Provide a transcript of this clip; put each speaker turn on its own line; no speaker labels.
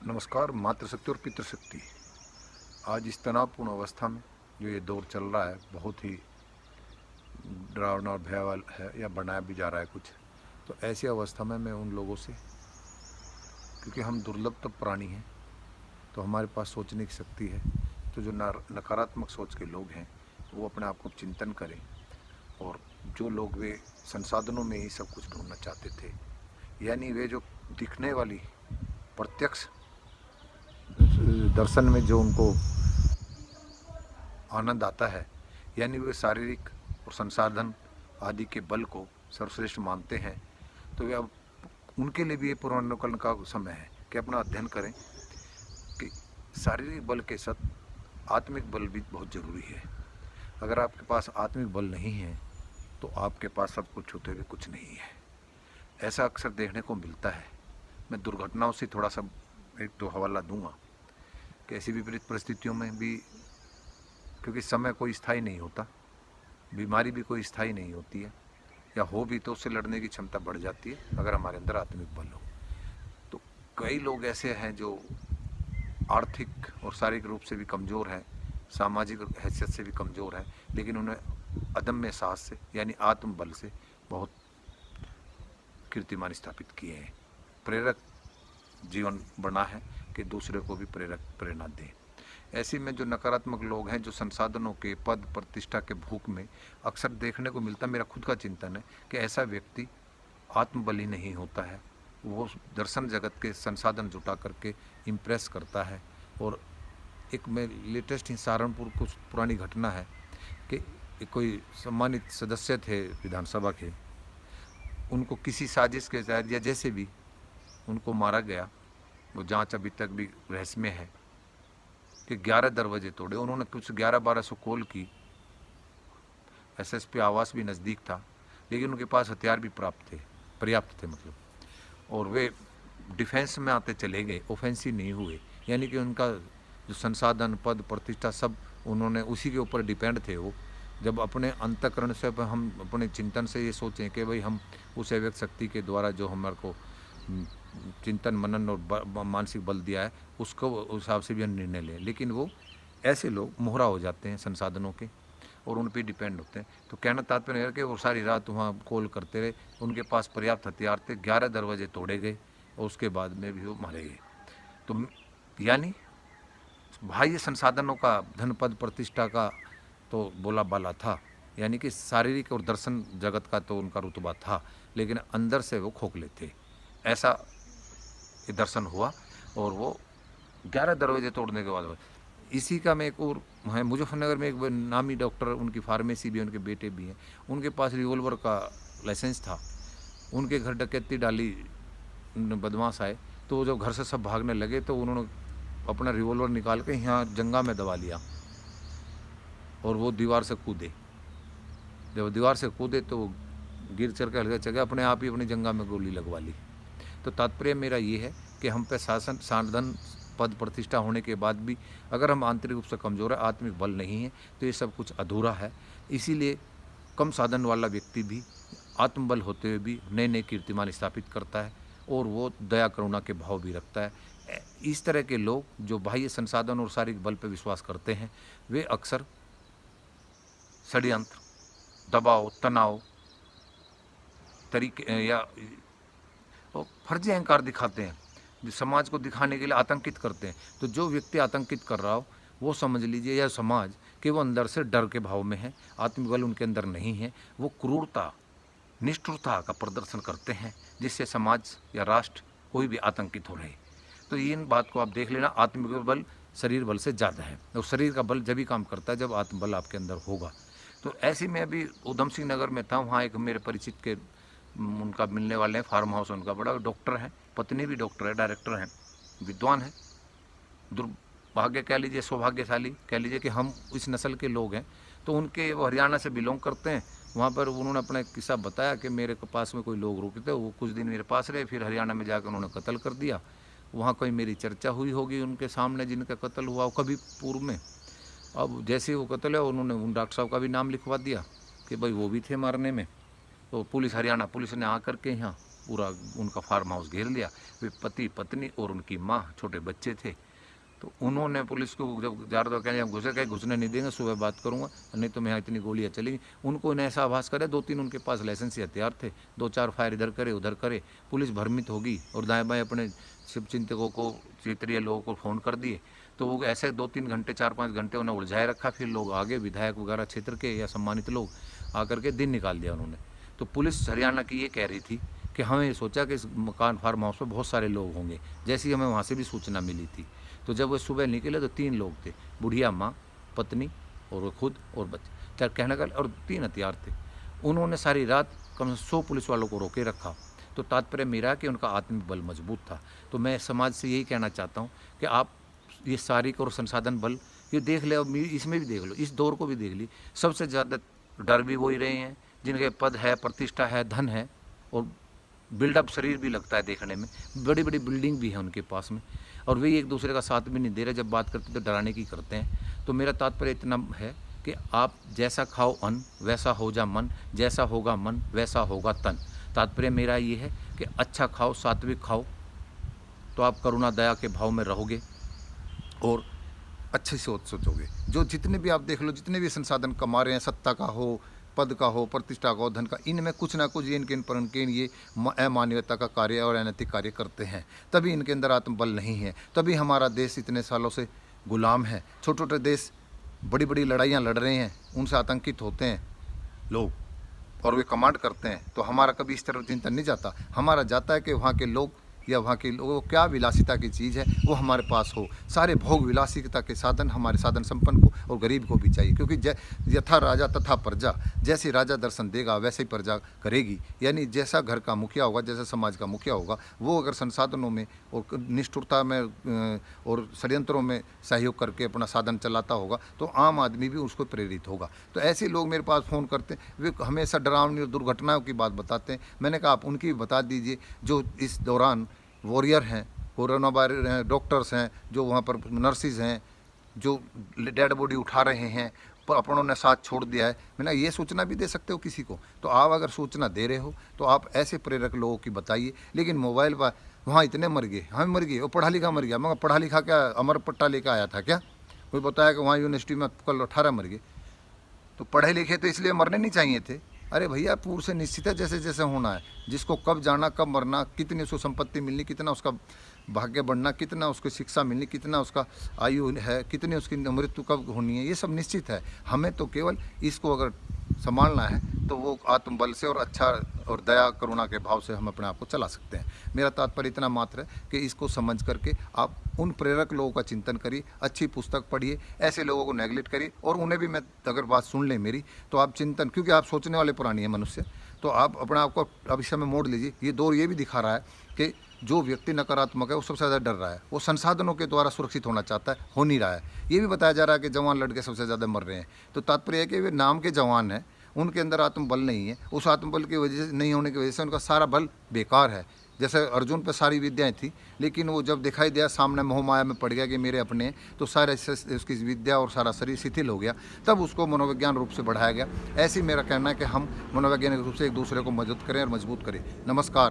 नमस्कार। मातृशक्ति और पितृशक्ति आज इस तनावपूर्ण अवस्था में जो ये दौर चल रहा है बहुत ही डरावना और भयावह है या बनाया भी जा रहा है कुछ। तो ऐसी अवस्था में मैं उन लोगों से, क्योंकि हम दुर्लभ तो प्राणी हैं तो हमारे पास सोचने की शक्ति है, तो जो नकारात्मक सोच के लोग हैं वो अपने आप को चिंतन करें। और जो लोग वे संसाधनों में ही सब कुछ ढूंढना चाहते थे, यानी वे जो दिखने वाली प्रत्यक्ष दर्शन में जो उनको आनंद आता है, यानी वे शारीरिक और संसाधन आदि के बल को सर्वश्रेष्ठ मानते हैं, तो वे अब उनके लिए भी ये पुनर्वलोकन का समय है कि अपना अध्ययन करें कि शारीरिक बल के साथ आत्मिक बल भी बहुत ज़रूरी है। अगर आपके पास आत्मिक बल नहीं है तो आपके पास सब कुछ होते हुए कुछ नहीं है। ऐसा अक्सर देखने को मिलता है। मैं दुर्घटनाओं से थोड़ा सा एक दो हवाला दूंगा कि ऐसी विपरीत परिस्थितियों में भी, क्योंकि समय कोई स्थायी नहीं होता, बीमारी भी कोई स्थायी नहीं होती है, या हो भी तो उससे लड़ने की क्षमता बढ़ जाती है अगर हमारे अंदर आत्मिक बल हो। तो कई लोग ऐसे हैं जो आर्थिक और शारीरिक रूप से भी कमज़ोर हैं, सामाजिक हैसियत से भी कमज़ोर हैं, लेकिन उन्हें अदम्य साहस से यानी आत्मबल से बहुत कीर्तिमान स्थापित किए हैं। प्रेरक जीवन बना है कि दूसरे को भी प्रेरणा दें। ऐसे में जो नकारात्मक लोग हैं, जो संसाधनों के पद प्रतिष्ठा के भूख में अक्सर देखने को मिलता, मेरा खुद का चिंतन है कि ऐसा व्यक्ति आत्मबली नहीं होता है। वो दर्शन जगत के संसाधन जुटा करके इम्प्रेस करता है। और एक में लेटेस्ट ही सहारनपुर कुछ पुरानी घटना है कि कोई सम्मानित सदस्य थे विधानसभा के, उनको किसी साजिश के तहत या जैसे भी उनको मारा गया। वो जांच अभी तक भी रहस्यमय है कि 11 दरवाजे तोड़े उन्होंने, कुछ 11-1200 कॉल की, एसएसपी आवास भी नज़दीक था, लेकिन उनके पास हथियार भी पर्याप्त थे मतलब। और वे डिफेंस में आते चले गए, ऑफेंसिव नहीं हुए, यानी कि उनका जो संसाधन पद प्रतिष्ठा सब उन्होंने उसी के ऊपर डिपेंड थे। वो जब अपने अंतःकरण से हम अपने चिंतन से ये सोचें कि भाई हम उस अव्यक्त शक्ति के द्वारा जो हमारे को चिंतन मनन और मानसिक बल दिया है उसको उस हिसाब से भी हम निर्णय लें, लेकिन वो ऐसे लोग मोहरा हो जाते हैं संसाधनों के और उन पर डिपेंड होते हैं। तो कहना तात्पर्य है कि वो सारी रात वहाँ कॉल करते रहे, उनके पास पर्याप्त हथियार थे, 11 दरवाजे तोड़े गए और उसके बाद में भी वो मारे गए। तो यानी बाह्य संसाधनों का, धन पद प्रतिष्ठा का तो बोला बाला था, यानी कि शारीरिक और दर्शन जगत का तो उनका रुतबा था, लेकिन अंदर से वो खोखले थे। ऐसा ये दर्शन हुआ। और वो 11 दरवाजे तोड़ने के बाद इसी का मैं एक और है, मुजफ्फरनगर में एक नामी डॉक्टर, उनकी फार्मेसी भी है, उनके बेटे भी हैं, उनके पास रिवॉल्वर का लाइसेंस था। उनके घर डकैती डाली, बदमाश आए, तो जब घर से सब भागने लगे तो उन्होंने अपना रिवॉल्वर निकाल के यहाँ जंगा में दबा लिया और वो दीवार से कूदे। जब दीवार से कूदे तो गिर चल के हल्का चल, अपने आप ही अपनी जंगा में गोली लगवा ली। तो तात्पर्य मेरा ये है कि हम पे शासन साधन पद प्रतिष्ठा होने के बाद भी अगर हम आंतरिक रूप से कमज़ोर है, आत्मिक बल नहीं है, तो ये सब कुछ अधूरा है। इसीलिए कम साधन वाला व्यक्ति भी आत्मबल होते हुए भी नए नए कीर्तिमान स्थापित करता है और वो दया करुणा के भाव भी रखता है। इस तरह के लोग जो बाह्य संसाधन और शारीरिक बल पर विश्वास करते हैं, वे अक्सर षड्यंत्र, दबाव, तनाव तरीके या फर्जी अहंकार दिखाते हैं, जो समाज को दिखाने के लिए आतंकित करते हैं। तो जो व्यक्ति आतंकित कर रहा हो वो समझ लीजिए, या समाज, कि वो अंदर से डर के भाव में है, आत्मिक बल उनके अंदर नहीं है। वो क्रूरता, निष्ठुरता का प्रदर्शन करते हैं, जिससे समाज या राष्ट्र कोई भी आतंकित हो रहे। तो इन बात को आप देख लेना, आत्मिक बल शरीर बल से ज़्यादा है, और शरीर का बल जब ही काम करता है जब आत्मबल आपके अंदर होगा। तो ऐसे में अभी उधम सिंह नगर में था, वहाँ एक मेरे परिचित के उनका मिलने वाले हैं, फार्म हाउस उनका, बड़ा डॉक्टर है, पत्नी भी डॉक्टर है, डायरेक्टर हैं, विद्वान है। दुर्भाग्य कह लीजिए, सौभाग्यशाली कह लीजिए कि हम इस नस्ल के लोग हैं। तो उनके, वो हरियाणा से बिलोंग करते हैं। वहाँ पर उन्होंने अपना एक किस्सा बताया कि मेरे पास में कोई लोग रुके थे, वो कुछ दिन मेरे पास रहे, फिर हरियाणा में जाकर उन्होंने कत्ल कर दिया। वहाँ कोई मेरी चर्चा हुई होगी उनके सामने, जिनका कत्ल हुआ कभी पूर्व में। अब जैसे वो कत्ल है, उन्होंने उन डॉक्टर साहब का भी नाम लिखवा दिया कि भाई वो भी थे मारने में। तो पुलिस, हरियाणा पुलिस ने आकर के यहाँ पूरा उनका फार्म हाउस घेर लिया। वे पति पत्नी और उनकी माँ, छोटे बच्चे थे। तो उन्होंने पुलिस को जब जा रहा था, कहें हम घुसे, कहीं घुसने नहीं देंगे, सुबह बात करूंगा, नहीं तो मैं यहाँ इतनी गोलियाँ चलेंगी। उनको इन्हें ऐसा आभास करे, 2-3 उनके पास लाइसेंसी हथियार थे, 2-4 फायर इधर करे उधर करे। पुलिस भ्रमित होगी और दाएं बाएं अपने शुभचिंतकों को, क्षेत्रीय लोगों को फ़ोन कर दिए। तो वो ऐसे 2-3 घंटे 4-5 घंटे उन्हें उलझाए रखा। फिर लोग आगे, विधायक वगैरह क्षेत्र के या सम्मानित लोग आकर के दिन निकाल दिया उन्होंने। तो पुलिस हरियाणा की ये कह रही थी कि हमें सोचा कि इस मकान फार्म हाउस पर बहुत सारे लोग होंगे, जैसी हमें वहाँ से भी सूचना मिली थी। तो जब वो सुबह निकले तो 3 लोग थे, बुढ़िया माँ, पत्नी और वो खुद और बच्चे, चार कहने का, और 3 हथियार थे। उन्होंने सारी रात कम से 100 पुलिस वालों को रोके रखा। तो तात्पर्य मेरा कि उनका आत्मिक बल मजबूत था। तो मैं समाज से यही कहना चाहता हूँ कि आप ये शारीरिक और संसाधन बल ये देख ले, और इसमें भी देख लो, इस दौर को भी देख ली। सबसे ज़्यादा डर भी वही रहे हैं जिनके पद है, प्रतिष्ठा है, धन है और बिल्डअप शरीर भी लगता है देखने में, बड़ी बड़ी बिल्डिंग भी है उनके पास में, और वे एक दूसरे का साथ भी नहीं दे रहे। जब बात करते तो डराने की करते हैं। तो मेरा तात्पर्य इतना है कि आप जैसा खाओ अन्न वैसा हो जा मन, जैसा होगा मन वैसा होगा तन। तात्पर्य मेरा ये है कि अच्छा खाओ, सात्विक खाओ, तो आप करुणा दया के भाव में रहोगे और अच्छे से सोचोगे। जो जितने भी आप देख लो, जितने भी संसाधन कमा रहे हैं, सत्ता का हो, पद का हो, प्रतिष्ठा का हो, धन का, इनमें कुछ ना कुछ इनके पर इनके ये अमानवीयता का कार्य और अनैतिक कार्य करते हैं। तभी इनके अंदर आत्मबल नहीं है, तभी हमारा देश इतने सालों से गुलाम है। छोटे छोटे देश बड़ी बड़ी लड़ाइयाँ लड़ रहे हैं, उनसे आतंकित होते हैं लोग और वे कमांड करते हैं। तो हमारा कभी इस तरफ चिंतन नहीं जाता। हमारा जाता है कि वहाँ के लोग या वहाँ के लोगों को क्या विलासिता की चीज़ है वो हमारे पास हो। सारे भोग विलासिता के साधन हमारे साधन संपन्न को और गरीब को भी चाहिए, क्योंकि यथा राजा तथा प्रजा, जैसे राजा दर्शन देगा वैसे ही प्रजा करेगी। यानी जैसा घर का मुखिया होगा, जैसा समाज का मुखिया होगा, वो अगर संसाधनों में और निष्ठुरता में और षड्यंत्रों में सहयोग करके अपना साधन चलाता होगा तो आम आदमी भी उसको प्रेरित होगा। तो ऐसे लोग मेरे पास फ़ोन करते हैं, वे हमेशा डरावनी और दुर्घटनाओं की बात बताते हैं। मैंने कहा आप उनकी भी बता दीजिए जो इस दौरान वॉरियर हैं, कोरोना वायरस हैं, डॉक्टर्स हैं, जो वहाँ पर नर्सिस हैं, जो डेड बॉडी उठा रहे हैं, पर अपनों ने साथ छोड़ दिया है। मैंने ये सूचना भी दे सकते हो किसी को। तो आप अगर सूचना दे रहे हो तो आप ऐसे प्रेरक लोगों की बताइए। लेकिन मोबाइल पर वहाँ इतने मर गए, हम मर गए, वो पढ़ा लिखा मर गया। मगर पढ़ा लिखा क्या अमर पट्टा लेकर आया था क्या? कोई बताया कि वहाँ यूनिवर्सिटी में कल 18 मर गए। तो पढ़े लिखे तो इसलिए मरने नहीं चाहिए थे। अरे भैया पूर्व से निश्चित है जैसे जैसे होना है, जिसको कब जाना कब मरना, कितनी उसको संपत्ति मिलनी, कितना उसका भाग्य बढ़ना, कितना उसको शिक्षा मिलनी, कितना उसका आयु है, कितनी उसकी मृत्यु कब होनी है, ये सब निश्चित है। हमें तो केवल इसको अगर संभालना है तो वो आत्मबल से और अच्छा और दया करुणा के भाव से हम अपने आप को चला सकते हैं। मेरा तात्पर्य इतना मात्र है कि इसको समझ करके आप उन प्रेरक लोगों का चिंतन करिए, अच्छी पुस्तक पढ़िए, ऐसे लोगों को नेगलेक्ट करिए। और उन्हें भी मैं अगर बात सुन लें मेरी तो आप चिंतन, क्योंकि आप सोचने वाले प्राणी हैं मनुष्य, तो आप अपने आप को अब इस समय मोड़ लीजिए। ये दौर ये भी दिखा रहा है कि जो व्यक्ति नकारात्मक है वो सबसे ज़्यादा डर रहा है, वो संसाधनों के द्वारा सुरक्षित होना चाहता है, हो नहीं रहा है। ये भी बताया जा रहा है कि जवान लड़के सबसे ज़्यादा मर रहे हैं। तो तात्पर्य है कि वे नाम के जवान हैं, उनके अंदर आत्मबल नहीं है। उस आत्मबल की वजह से नहीं होने की वजह से उनका सारा बल बेकार है। जैसे अर्जुन पे सारी विद्याएं थी, लेकिन वो जब दिखाई दिया सामने मोह माया में पड़ गया कि मेरे अपने हैं, तो सारे उसकी विद्या और सारा शरीर शिथिल हो गया। तब उसको मनोविज्ञान रूप से बढ़ाया गया। ऐसे ही मेरा कहना है कि हम मनोवैज्ञानिक रूप से एक दूसरे को मदद करें और मजबूत करें। नमस्कार।